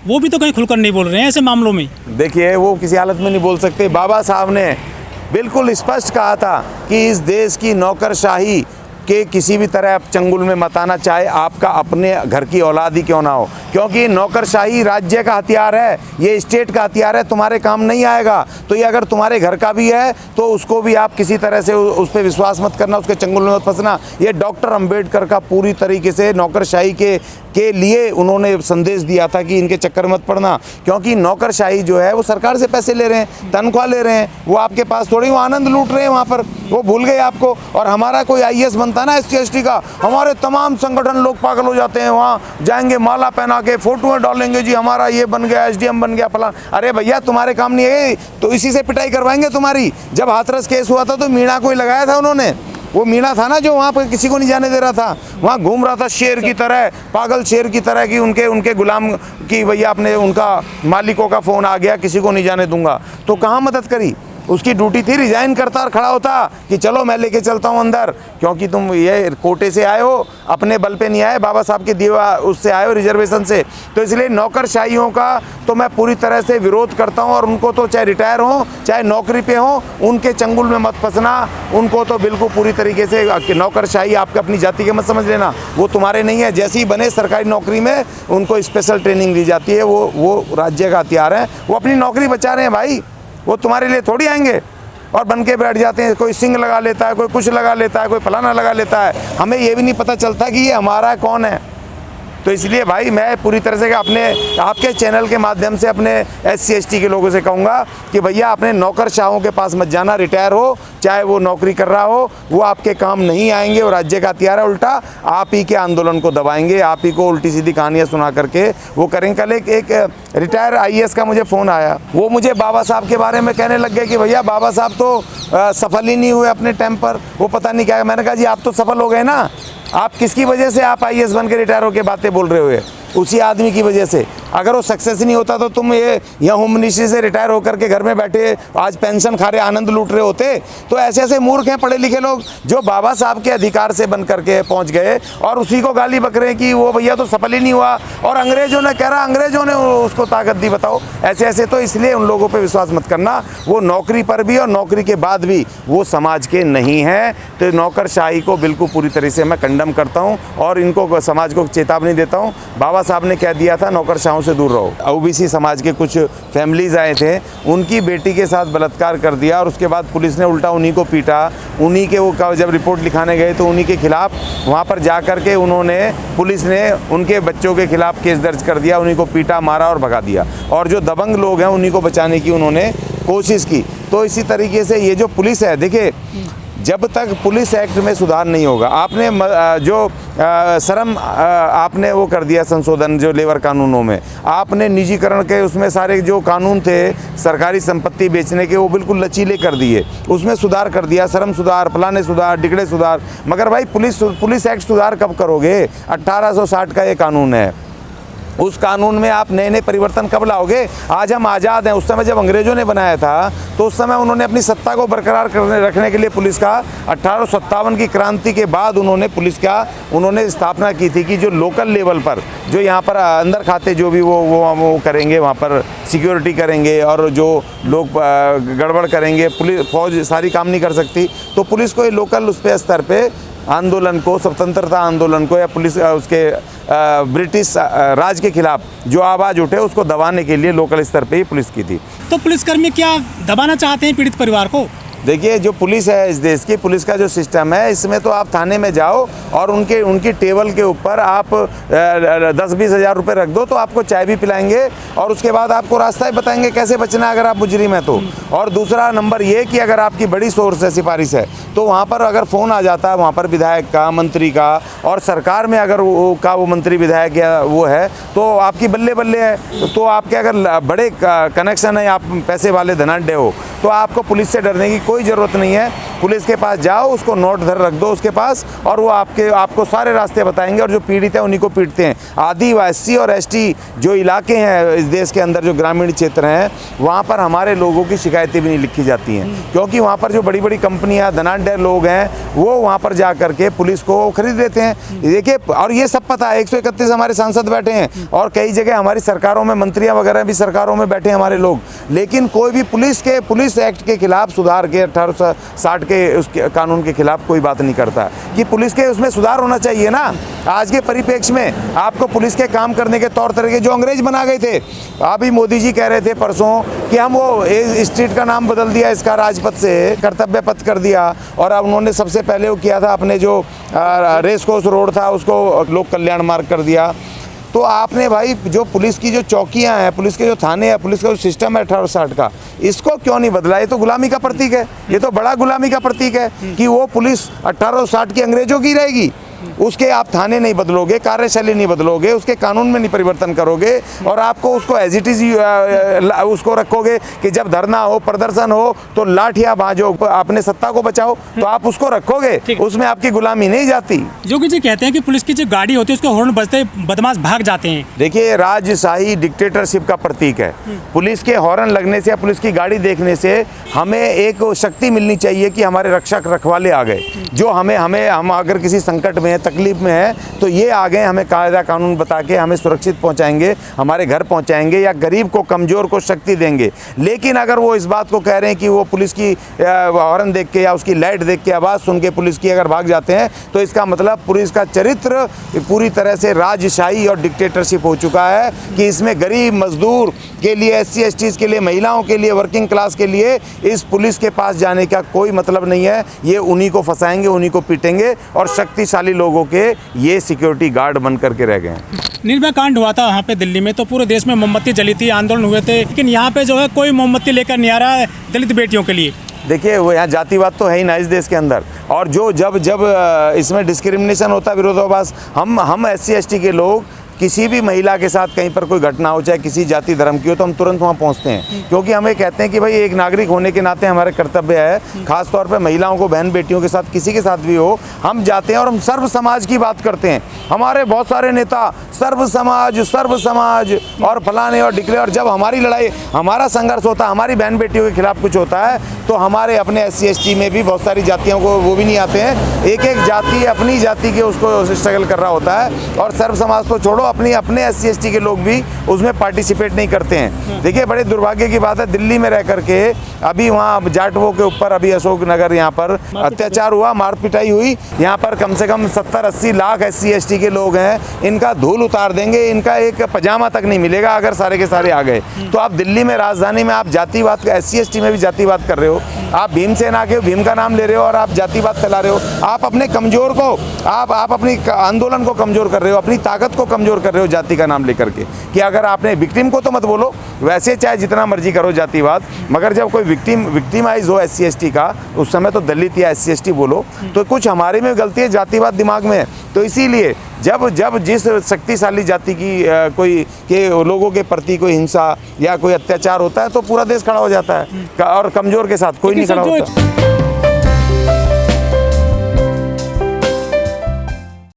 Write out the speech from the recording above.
वो भी तो कहीं खुलकर नहीं बोल रहे हैं ऐसे मामलों में। देखिए, वो किसी हालत में नहीं बोल सकते। बाबा साहब ने बिल्कुल स्पष्ट कहा था कि इस देश की नौकरशाही के किसी भी तरह चंगुल में मत आना, चाहे आपका अपने घर की औलाद ही क्यों ना हो, क्योंकि नौकरशाही राज्य का हथियार है, ये स्टेट का हथियार है, तुम्हारे काम नहीं आएगा। तो ये अगर तुम्हारे घर का भी है तो उसको भी आप किसी तरह से उस पर विश्वास मत करना, उसके चंगुल में मत फंसना। ये डॉक्टर अंबेडकर का पूरी तरीके से नौकरशाही के लिए उन्होंने संदेश दिया था कि इनके चक्कर में मत पड़ना, क्योंकि नौकरशाही जो है वो सरकार से पैसे ले रहे हैं, तनख्वाह ले रहे हैं, वो आपके पास थोड़ी वो आनंद लूट रहे हैं वहाँ पर, वो भूल गए आपको। और हमारा कोई आईएएस बनता ना SC ST का, हमारे तमाम संगठन लोग पागल हो जाते हैं, वहाँ जाएंगे माला पहना के फोटो डालेंगे, जी हमारा ये बन गया, SDM बन गया फलान। अरे भैया, तुम्हारे काम नहीं है तो इसी से पिटाई करवाएंगे तुम्हारी। जब हाथरस केस हुआ था तो मीणा को ही लगाया था उन्होंने, वो मीणा था ना जो वहाँ पर किसी को नहीं जाने दे रहा था, वहाँ घूम रहा था शेर की तरह, पागल शेर की तरह कि उनके गुलाम की भैया अपने उनका मालिकों का फ़ोन आ गया, किसी को नहीं जाने दूंगा। तो कहाँ मदद करी? उसकी ड्यूटी थी रिजाइन करता और खड़ा होता कि चलो मैं लेके चलता हूँ अंदर, क्योंकि तुम ये कोटे से आए हो, अपने बल पे नहीं आए, बाबा साहब के दिया उससे आए हो, रिजर्वेशन से। तो इसलिए नौकरशाहियों का तो मैं पूरी तरह से विरोध करता हूँ, और उनको तो चाहे रिटायर हो चाहे नौकरी पे हो, उनके चंगुल में मत फंसना। उनको तो बिल्कुल पूरी तरीके से नौकरशाही आपके अपनी जाति के मत समझ लेना, वो तुम्हारे नहीं है। जैसे ही बने सरकारी नौकरी में उनको स्पेशल ट्रेनिंग दी जाती है, वो राज्य का हथियार है, वो अपनी नौकरी बचा रहे हैं भाई, वो तुम्हारे लिए थोड़ी आएंगे और बन के बैठ जाते हैं। कोई सिंह लगा लेता है, कोई कुछ लगा लेता है, कोई फलाना लगा लेता है, हमें ये भी नहीं पता चलता कि ये हमारा कौन है। तो इसलिए भाई मैं पूरी तरह से आपके चैनल के माध्यम से अपने SC ST के लोगों से कहूँगा कि भैया अपने नौकरशाहों के पास मत जाना, रिटायर हो चाहे वो नौकरी कर रहा हो, वो आपके काम नहीं आएंगे। वो राज्य का हथियार है, उल्टा आप ही के आंदोलन को दबाएंगे, आप ही को उल्टी सीधी कहानियाँ सुना करके वो करेंगे। कल एक रिटायर IAS का मुझे फ़ोन आया, वो मुझे बाबा साहब के बारे में कहने लग गए कि भैया बाबा साहब तो सफल ही नहीं हुए अपने टाइम पर, वो पता नहीं क्या। मैंने कहा जी आप तो सफल हो गए ना, आप किसकी वजह से आप IAS बन के रिटायर होकर बातें बोल रहे हुए? उसी आदमी की वजह से। अगर वो सक्सेस नहीं होता तो तुम ये यहाँ होम मिनिस्ट्री से रिटायर होकर के घर में बैठे आज पेंशन खा रहे, आनंद लूट रहे होते। तो ऐसे ऐसे मूर्ख हैं पढ़े लिखे लोग जो बाबा साहब के अधिकार से बन करके पहुँच गए और उसी को गाली बक रहे हैं कि वो भैया तो सफल ही नहीं हुआ, और अंग्रेजों ने कह रहा अंग्रेजों ने उसको ताकत दी। बताओ ऐसे ऐसे। तो इसलिए उन लोगों पर विश्वास मत करना, वो नौकरी पर भी और नौकरी के बाद भी वो समाज के नहीं हैं। तो नौकरशाही को बिल्कुल पूरी तरह से मैं कंडम करता हूँ और इनको समाज को चेतावनी देता हूँ। बाबा साहब ने कह दिया था नौकरशाहों से दूर रहो। OBC समाज के कुछ फैमिलीज आए थे, उनकी बेटी के साथ बलात्कार कर दिया और उसके बाद पुलिस ने उल्टा उन्हीं को पीटा। उन्हीं के वो जब रिपोर्ट लिखाने गए तो उन्हीं के खिलाफ वहाँ पर जा कर के उन्होंने, पुलिस ने उनके बच्चों के खिलाफ केस दर्ज कर दिया, उन्हीं को पीटा मारा और भगा दिया। और जो दबंग लोग हैं उन्हीं को बचाने की उन्होंने कोशिश की। तो इसी तरीके से ये जो पुलिस है, देखिए जब तक पुलिस एक्ट में सुधार नहीं होगा, आपने जो श्रम आपने वो कर दिया संशोधन जो लेबर कानूनों में, आपने निजीकरण के उसमें सारे जो कानून थे सरकारी संपत्ति बेचने के वो बिल्कुल लचीले कर दिए, उसमें सुधार कर दिया, श्रम सुधार, फलाने सुधार, डिगड़े सुधार। मगर भाई पुलिस एक्ट सुधार कब करोगे? 1860 का ये कानून है, उस कानून में आप नए नए परिवर्तन कब लाओगे? आज हम आज़ाद हैं, उस समय जब अंग्रेजों ने बनाया था तो उस समय उन्होंने अपनी सत्ता को बरकरार रखने के लिए पुलिस का 1857 की क्रांति के बाद उन्होंने पुलिस का स्थापना की थी कि जो लोकल लेवल पर जो यहाँ पर अंदर खाते जो भी वो करेंगे, वहाँ पर सिक्योरिटी करेंगे और जो लोग गड़बड़ करेंगे, पुलिस फौज सारी काम नहीं कर सकती। तो पुलिस को ये लोकल उस पे स्तर पे आंदोलन को, स्वतंत्रता आंदोलन को या पुलिस उसके ब्रिटिश राज के खिलाफ जो आवाज़ उठे उसको दबाने के लिए लोकल स्तर पे ही पुलिस की थी। तो पुलिसकर्मी क्या दबाना चाहते हैं पीड़ित परिवार को? देखिए जो पुलिस है इस देश की, पुलिस का जो सिस्टम है इसमें तो आप थाने में जाओ और उनकी टेबल के ऊपर आप 10-20 हज़ार रुपये रख दो तो आपको चाय भी पिलाएंगे और उसके बाद आपको रास्ता ही बताएंगे कैसे बचना है अगर आप मुजरिम है तो। और दूसरा नंबर ये कि अगर आपकी बड़ी सोर्स है, सिफारिश है, तो वहाँ पर अगर फ़ोन आ जाता है वहाँ पर विधायक का, मंत्री का, और सरकार में अगर वो मंत्री विधायक या वो है तो आपकी बल्ले बल्ले है। तो आपके अगर बड़े कनेक्शन है, आप पैसे वाले धनाढ्य हो, तो आपको पुलिस से डरने की कोई कोई ज़रूरत नहीं है। पुलिस के पास जाओ, उसको नोट धर रख दो उसके पास, और वो आपको सारे रास्ते बताएंगे, और जो पीड़ित है उन्हीं को पीटते हैं। आदिवासी और एसटी जो इलाके हैं इस देश के अंदर, जो ग्रामीण क्षेत्र हैं, वहाँ पर हमारे लोगों की शिकायतें भी नहीं लिखी जाती हैं, क्योंकि वहाँ पर जो बड़ी बड़ी कंपनियाँ, धनाढ्य लोग हैं, वो वहाँ पर जा करके पुलिस को खरीद लेते हैं। देखिए, और ये सब पता है, 131 हमारे सांसद बैठे हैं, और कई जगह हमारी सरकारों में मंत्रियाँ वगैरह भी सरकारों में बैठे हैं हमारे लोग, लेकिन कोई भी पुलिस एक्ट के खिलाफ, सुधार के 1860 के उसके कानून के खिलाफ कोई बात नहीं करता कि पुलिस के उसमें सुधार होना चाहिए ना। आज के परिप्रेक्ष्य में आपको पुलिस के काम करने के तौर तरीके जो अंग्रेज बना गए थे, अभी मोदी जी कह रहे थे परसों कि हम वो स्ट्रीट का नाम बदल दिया, इसका राजपथ से कर्तव्य पथ कर दिया, और अब उन्होंने सबसे पहले वो किया था अपने जो रेस कोर्स रोड था उसको लोक कल्याण मार्ग कर दिया। तो आपने भाई जो पुलिस की जो चौकियां हैं, पुलिस के जो थाने हैं, पुलिस का जो सिस्टम है 1860 का, इसको क्यों नहीं बदला? ये तो गुलामी का प्रतीक है, ये तो बड़ा गुलामी का प्रतीक है कि वो पुलिस 1860 की अंग्रेजों की रहेगी। उसके आप थाने नहीं बदलोगे, कार्यशैली नहीं बदलोगे, उसके कानून में नहीं परिवर्तन करोगे, और आपको उसको एज इट इज उसको रखोगे कि जब धरना हो, प्रदर्शन हो तो लाठियां भाजो, अपने सत्ता को बचाओ, तो आप उसको रखोगे, उसमें आपकी गुलामी नहीं जाती। योगी जी कहते हैं कि पुलिस की जो गाड़ी होती है उसको हॉर्न बजते ही बदमाश भाग जाते हैं। देखिए, राजशाही डिक्टेटरशिप का प्रतीक है। पुलिस के हॉर्न लगने से या पुलिस की गाड़ी देखने से हमें एक शक्ति मिलनी चाहिए कि हमारे रक्षक रखवाले आ गए, जो हम अगर किसी संकट में, तकलीफ में है, तो ये आ गए, हमें कायदा कानून बता के हमें सुरक्षित पहुंचाएंगे, हमारे घर पहुंचाएंगे, या गरीब को, कमज़ोर को शक्ति देंगे। लेकिन अगर वो इस बात को कह रहे हैं कि वो पुलिस की हॉर्न देख के या उसकी लाइट देख के, आवाज़ सुन के पुलिस की अगर भाग जाते हैं, तो इसका मतलब पुलिस का चरित्र पूरी तरह से राजशाही और डिक्टेटरशिप हो चुका है कि इसमें गरीब मजदूर के लिए, SC STs के लिए, महिलाओं के लिए, वर्किंग क्लास के लिए इस पुलिस के पास जाने का कोई मतलब नहीं है। ये उन्हीं को फंसाएंगे, उन्हीं को पीटेंगे, और शक्तिशाली लोगों के ये सिक्योरिटी गार्ड बन करके रह गए हैं। निर्भया कांड हुआ था वहाँ पे दिल्ली में, तो पूरे देश में मोमबत्ती जली थी, आंदोलन हुए थे, लेकिन यहाँ पे जो है कोई मोमबत्ती लेकर नहीं आ रहा है दलित बेटियों के लिए। देखिए, वो यहाँ जातिवाद तो है ही ना इस देश के अंदर, और जब इसमें डिस्क्रिमिनेशन होता है, विरोधाभास, हम SC ST के लोग किसी भी महिला के साथ कहीं पर कोई घटना हो, चाहे किसी जाति धर्म की हो, तो हम तुरंत वहाँ पहुँचते हैं, क्योंकि हमें कहते हैं कि भाई एक नागरिक होने के नाते हमारे कर्तव्य है, खास तौर पे महिलाओं को, बहन बेटियों के साथ, किसी के साथ भी हो, हम जाते हैं और हम सर्व समाज की बात करते हैं। हमारे बहुत सारे नेता सर्व समाज और फलाने और डिक्लेयर, और जब हमारी लड़ाई, हमारा संघर्ष होता है, हमारी बहन बेटियों के खिलाफ कुछ होता है, तो हमारे अपने SC ST में भी बहुत सारी जातियों को वो भी नहीं आते हैं। एक जाति अपनी जाति के उसको स्ट्रगल कर रहा होता है, और सर्व समाज तो छोड़ो, अपने SC ST के लोग भी उसमें पार्टिसिपेट नहीं करते हैं। देखिए, बड़े दुर्भाग्य की बात है, दिल्ली में रह करके अभी वहाँ जाटवों के ऊपर, अभी अशोक नगर यहाँ पर अत्याचार हुआ, मार पिटाई हुई, यहाँ पर कम से कम 70-80 लाख SC ST के लोग हैं, इनका धूल उतार देंगे, इनका एक पजामा तक नहीं मिलेगा अगर सारे के सारे आ गए। तो आप दिल्ली में, राजधानी में, आप जातिवाद, SC ST में भी जातिवाद कर रहे हो, आप भीमसेन आके भीम का नाम ले रहे हो और आप जातिवाद फैला रहे हो। आप अपने कमजोर को, आप अपनी आंदोलन को कमजोर कर रहे हो, अपनी ताकत को कमजोर कर रहे हो जाति का नाम लेकर के, कि अगर आपने विक्टिम को तो मत बोलो, वैसे चाहे जितना मर्जी करो जातिवाद, मगर जब कोई विक्टिमाइज हो SC ST का, उस समय तो दलित या SC ST बोलो। तो कुछ हमारे में गलती है, जातिवाद दिमाग में है। तो इसीलिए जब जिस शक्तिशाली जाति की कोई के लोगों के प्रति कोई हिंसा या कोई अत्याचार होता है, तो पूरा देश खड़ा हो जाता है, और कमजोर के साथ कोई नहीं खड़ा होता।